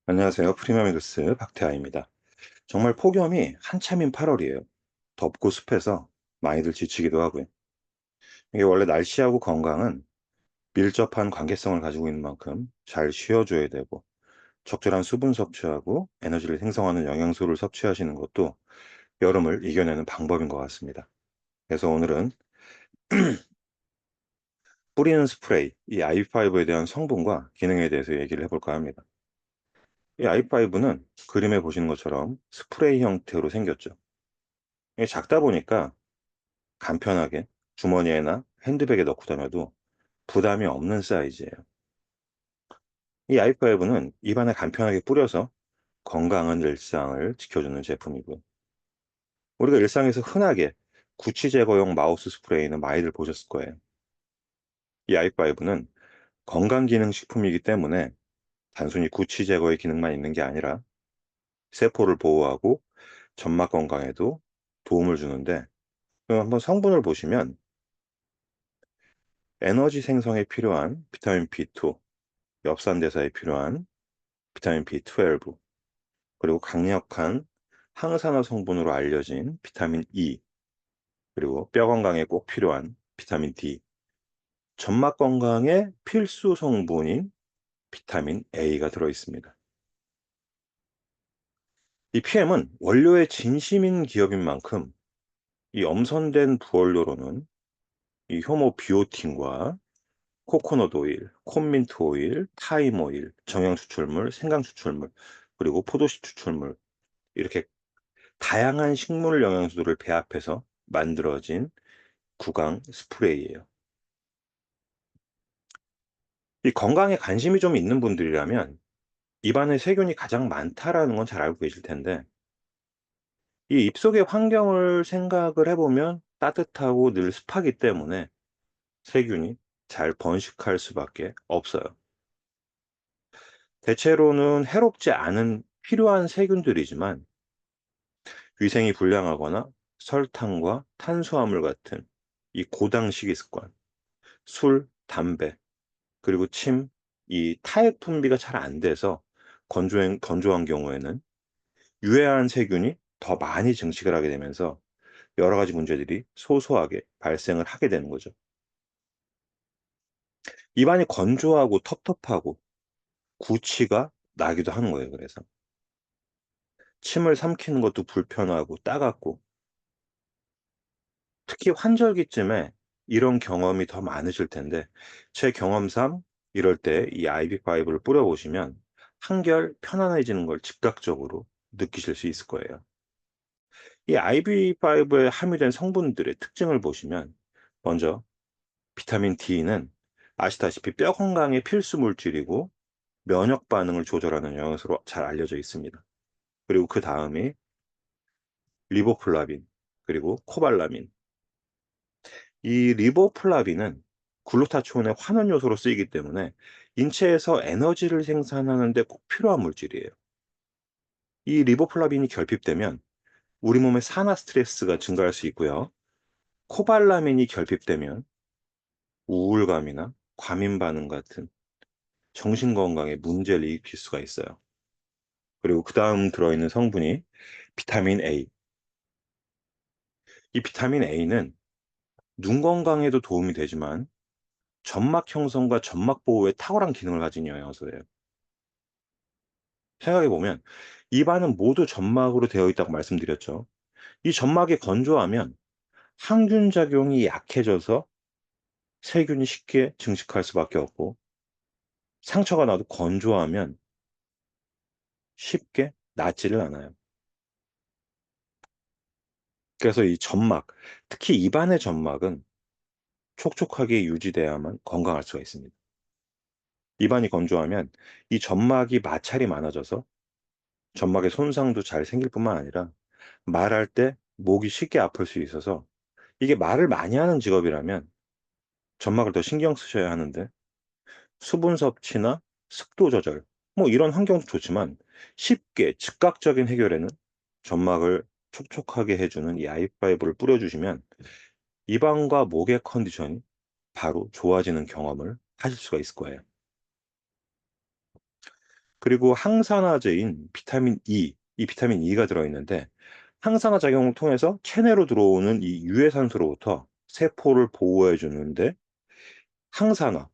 안녕하세요. 프리미엄리그스 박태하입니다. 정말 폭염이 한참인 8월이에요. 덥고 습해서 많이들 지치기도 하고요. 이게 원래 날씨하고 건강은 밀접한 관계성을 가지고 있는 만큼 잘 쉬어줘야 되고 적절한 수분 섭취하고 에너지를 생성하는 영양소를 섭취하시는 것도 여름을 이겨내는 방법인 것 같습니다. 그래서 오늘은 뿌리는 스프레이, 이 i5에 대한 성분과 기능에 대해서 얘기를 해볼까 합니다. 이 i5는 그림에 보시는 것처럼 스프레이 형태로 생겼죠. 이게 작다 보니까 간편하게 주머니에나 핸드백에 넣고 다녀도 부담이 없는 사이즈예요. 이 i5는 입안에 간편하게 뿌려서 건강한 일상을 지켜주는 제품이고요. 우리가 일상에서 흔하게 구취 제거용 마우스 스프레이는 많이들 보셨을 거예요. 이 i5는 건강기능식품이기 때문에 단순히 구취 제거의 기능만 있는 게 아니라 세포를 보호하고 점막 건강에도 도움을 주는데, 그럼 한번 성분을 보시면 에너지 생성에 필요한 비타민 B2, 엽산대사에 필요한 비타민 B12, 그리고 강력한 항산화 성분으로 알려진 비타민 E, 그리고 뼈 건강에 꼭 필요한 비타민 D, 점막 건강에 필수 성분인 비타민 A가 들어 있습니다. 이 PM은 원료의 진심인 기업인 만큼 이 엄선된 부원료로는 이 효모 비오틴과 코코넛 오일, 콘민트 오일, 타임 오일, 정형 추출물, 생강 추출물, 그리고 포도씨 추출물, 이렇게 다양한 식물 영양소들을 배합해서 만들어진 구강 스프레이예요. 이 건강에 관심이 좀 있는 분들이라면 입안에 세균이 가장 많다라는 건 잘 알고 계실 텐데, 이 입속의 환경을 생각을 해보면 따뜻하고 늘 습하기 때문에 세균이 잘 번식할 수밖에 없어요. 대체로는 해롭지 않은 필요한 세균들이지만 위생이 불량하거나 설탕과 탄수화물 같은 이 고당 식이습관, 술, 담배, 그리고 침, 이 타액 분비가 잘 안 돼서 건조한 경우에는 유해한 세균이 더 많이 증식을 하게 되면서 여러 가지 문제들이 소소하게 발생을 하게 되는 거죠. 입안이 건조하고 텁텁하고 구취가 나기도 하는 거예요, 그래서. 침을 삼키는 것도 불편하고 따갑고, 특히 환절기쯤에 이런 경험이 더 많으실 텐데, 제 경험상 이럴 때 이 IV5를 뿌려보시면 한결 편안해지는 걸 즉각적으로 느끼실 수 있을 거예요. 이 IV5에 함유된 성분들의 특징을 보시면, 먼저 비타민 D는 아시다시피 뼈 건강의 필수 물질이고 면역 반응을 조절하는 영양소로 잘 알려져 있습니다. 그리고 그 다음이 리보플라빈, 그리고 코발라민. 이 리보플라빈은 글루타치온의 환원 요소로 쓰이기 때문에 인체에서 에너지를 생산하는 데 꼭 필요한 물질이에요. 이 리보플라빈이 결핍되면 우리 몸의 산화 스트레스가 증가할 수 있고요. 코발라민이 결핍되면 우울감이나 과민 반응 같은 정신 건강에 문제를 일으킬 수가 있어요. 그리고 그다음 들어있는 성분이 비타민 A. 이 비타민 A는 눈 건강에도 도움이 되지만 점막 형성과 점막 보호에 탁월한 기능을 가진 영양소예요. 생각해 보면 입안은 모두 점막으로 되어 있다고 말씀드렸죠. 이 점막이 건조하면 항균 작용이 약해져서 세균이 쉽게 증식할 수밖에 없고, 상처가 나도 건조하면 쉽게 낫지를 않아요. 그래서 이 점막, 특히 입안의 점막은 촉촉하게 유지돼야만 건강할 수가 있습니다. 입안이 건조하면 이 점막이 마찰이 많아져서 점막의 손상도 잘 생길 뿐만 아니라 말할 때 목이 쉽게 아플 수 있어서, 이게 말을 많이 하는 직업이라면 점막을 더 신경 쓰셔야 하는데, 수분 섭취나 습도 조절, 뭐 이런 환경도 좋지만 쉽게 즉각적인 해결에는 점막을 촉촉하게 해주는 이 아이파이브를 뿌려주시면 입안과 목의 컨디션이 바로 좋아지는 경험을 하실 수가 있을 거예요. 그리고 항산화제인 비타민 E, 이 비타민 E가 들어있는데 항산화 작용을 통해서 체내로 들어오는 이 유해산소로부터 세포를 보호해 주는데 항산화,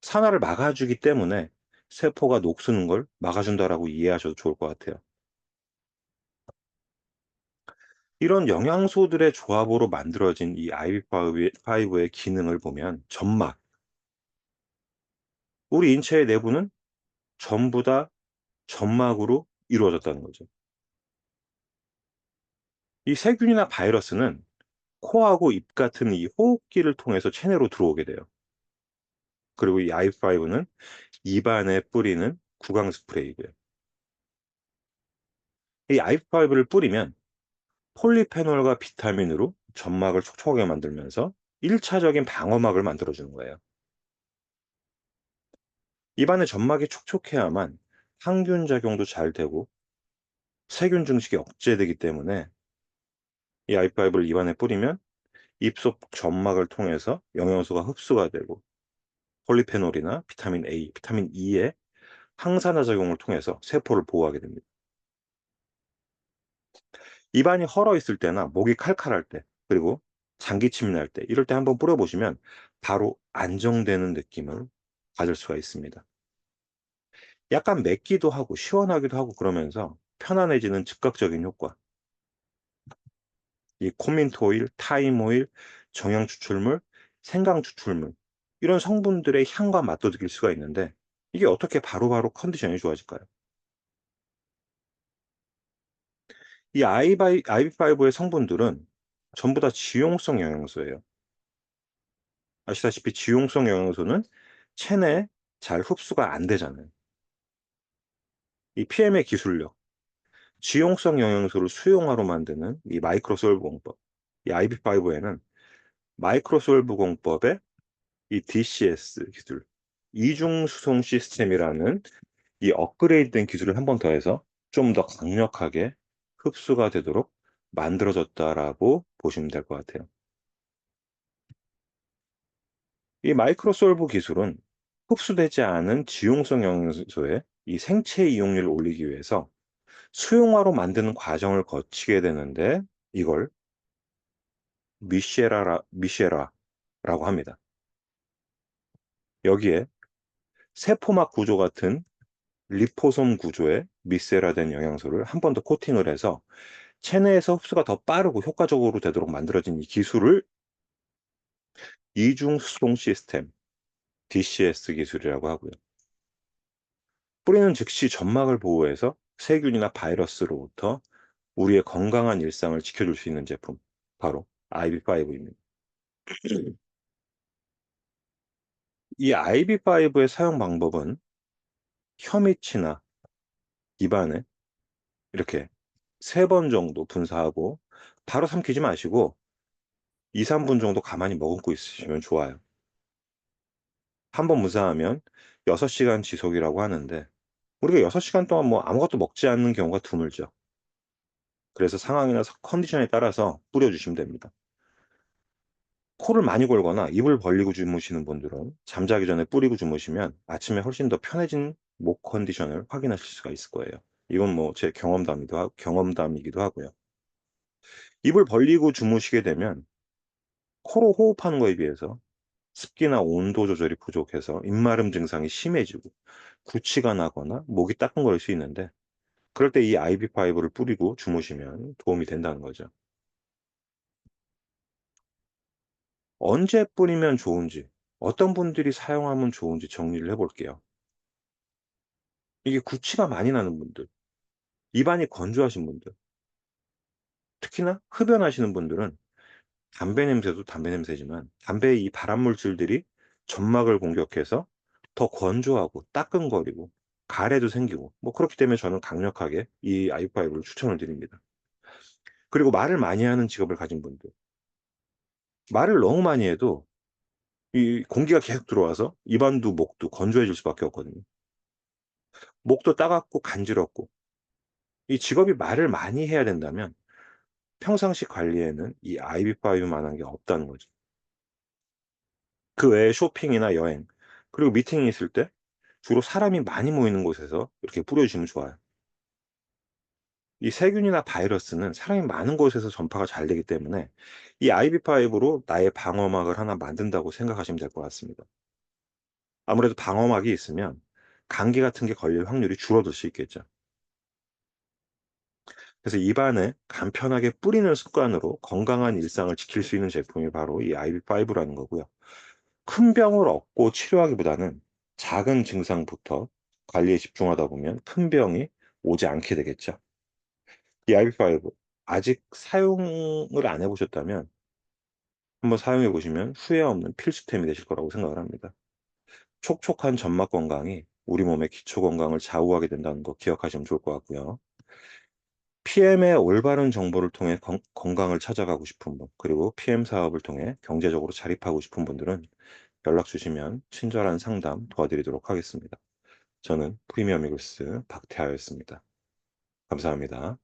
산화를 막아주기 때문에 세포가 녹쓰는 걸 막아준다라고 이해하셔도 좋을 것 같아요. 이런 영양소들의 조합으로 만들어진 이 IV5의 기능을 보면 점막, 우리 인체의 내부는 전부 다 점막으로 이루어졌다는 거죠. 이 세균이나 바이러스는 코하고 입 같은 이 호흡기를 통해서 체내로 들어오게 돼요. 그리고 이 i5는 입안에 뿌리는 구강 스프레이고요. 이 i5를 뿌리면 폴리페놀과 비타민으로 점막을 촉촉하게 만들면서 1차적인 방어막을 만들어주는 거예요. 입안의 점막이 촉촉해야만 항균 작용도 잘 되고 세균 증식이 억제되기 때문에 이 i5를 입안에 뿌리면 입속 점막을 통해서 영양소가 흡수가 되고 폴리페놀이나 비타민 A, 비타민 E의 항산화 작용을 통해서 세포를 보호하게 됩니다. 입안이 헐어 있을 때나 목이 칼칼할 때, 그리고 장기침이 날 때, 이럴 때 한번 뿌려보시면 바로 안정되는 느낌을 받을 수가 있습니다. 약간 맵기도 하고 시원하기도 하고 그러면서 편안해지는 즉각적인 효과. 이 코민트 오일, 타임 오일, 정형 추출물, 생강 추출물, 이런 성분들의 향과 맛도 느낄 수가 있는데 이게 어떻게 바로바로 컨디션이 좋아질까요? 이 IV5의 성분들은 전부 다 지용성 영양소예요. 아시다시피 지용성 영양소는 체내에 잘 흡수가 안 되잖아요. 이 PM의 기술력, 지용성 영양소를 수용화로 만드는 이 마이크로솔브 공법, 이 IV5에는 마이크로솔브 공법의 이 DCS 기술, 이중 수송 시스템이라는 이 업그레이드된 기술을 한 번 더해서 좀 더 강력하게 흡수가 되도록 만들어졌다라고 보시면 될 것 같아요. 이 마이크로솔브 기술은 흡수되지 않은 지용성 영양소의 이 생체 이용률을 올리기 위해서 수용화로 만드는 과정을 거치게 되는데 이걸 미쉐라라고 합니다. 여기에 세포막 구조 같은 리포솜 구조의 미세라된 영양소를 한 번 더 코팅을 해서 체내에서 흡수가 더 빠르고 효과적으로 되도록 만들어진 이 기술을 이중 수송 시스템 DCS 기술이라고 하고요. 뿌리는 즉시 점막을 보호해서 세균이나 바이러스로부터 우리의 건강한 일상을 지켜줄 수 있는 제품, 바로 IV5입니다. 이 IV5의 사용 방법은 혀밑이나 입안에 이렇게 3번 정도 분사하고 바로 삼키지 마시고 2-3분 정도 가만히 머금고 있으시면 좋아요. 한 번 분사하면 6시간 지속이라고 하는데 우리가 6시간 동안 뭐 아무것도 먹지 않는 경우가 드물죠. 그래서 상황이나 컨디션에 따라서 뿌려 주시면 됩니다. 코를 많이 골거나 입을 벌리고 주무시는 분들은 잠자기 전에 뿌리고 주무시면 아침에 훨씬 더 편해진 목 컨디션을 확인하실 수가 있을 거예요. 이건 뭐 제 경험담이기도 하고요. 입을 벌리고 주무시게 되면 코로 호흡하는 거에 비해서 습기나 온도 조절이 부족해서 입마름 증상이 심해지고 구취가 나거나 목이 따끔거릴 수 있는데 그럴 때 이 IV5를 뿌리고 주무시면 도움이 된다는 거죠. 언제 뿌리면 좋은지, 어떤 분들이 사용하면 좋은지 정리를 해 볼게요. 이게 구취가 많이 나는 분들, 입안이 건조하신 분들, 특히나 흡연하시는 분들은 담배 냄새도 담배 냄새지만 담배의 이 발암 물질들이 점막을 공격해서 더 건조하고 따끔거리고 가래도 생기고 뭐 그렇기 때문에 저는 강력하게 이 아이파이브를 추천을 드립니다. 그리고 말을 많이 하는 직업을 가진 분들, 말을 너무 많이 해도 이 공기가 계속 들어와서 입안도 목도 건조해질 수밖에 없거든요. 목도 따갑고 간지럽고 이 직업이 말을 많이 해야 된다면 평상시 관리에는 이 아이비파이브만한 게 없다는 거죠. 그 외에 쇼핑이나 여행, 그리고 미팅이 있을 때 주로 사람이 많이 모이는 곳에서 이렇게 뿌려주시면 좋아요. 이 세균이나 바이러스는 사람이 많은 곳에서 전파가 잘 되기 때문에 이 아이비5로 나의 방어막을 하나 만든다고 생각하시면 될 것 같습니다. 아무래도 방어막이 있으면 감기 같은 게 걸릴 확률이 줄어들 수 있겠죠. 그래서 입안에 간편하게 뿌리는 습관으로 건강한 일상을 지킬 수 있는 제품이 바로 이 아이비5라는 거고요. 큰 병을 얻고 치료하기보다는 작은 증상부터 관리에 집중하다 보면 큰 병이 오지 않게 되겠죠. 이 아이비5 아직 사용을 안 해 보셨다면 한번 사용해 보시면 후회 없는 필수템이 되실 거라고 생각을 합니다. 촉촉한 점막 건강이 우리 몸의 기초 건강을 좌우하게 된다는 거 기억하시면 좋을 것 같고요. PM의 올바른 정보를 통해 건강을 찾아가고 싶은 분, 그리고 PM 사업을 통해 경제적으로 자립하고 싶은 분들은 연락 주시면 친절한 상담 도와드리도록 하겠습니다. 저는 프리미엄 이글스 박태하였습니다. 감사합니다.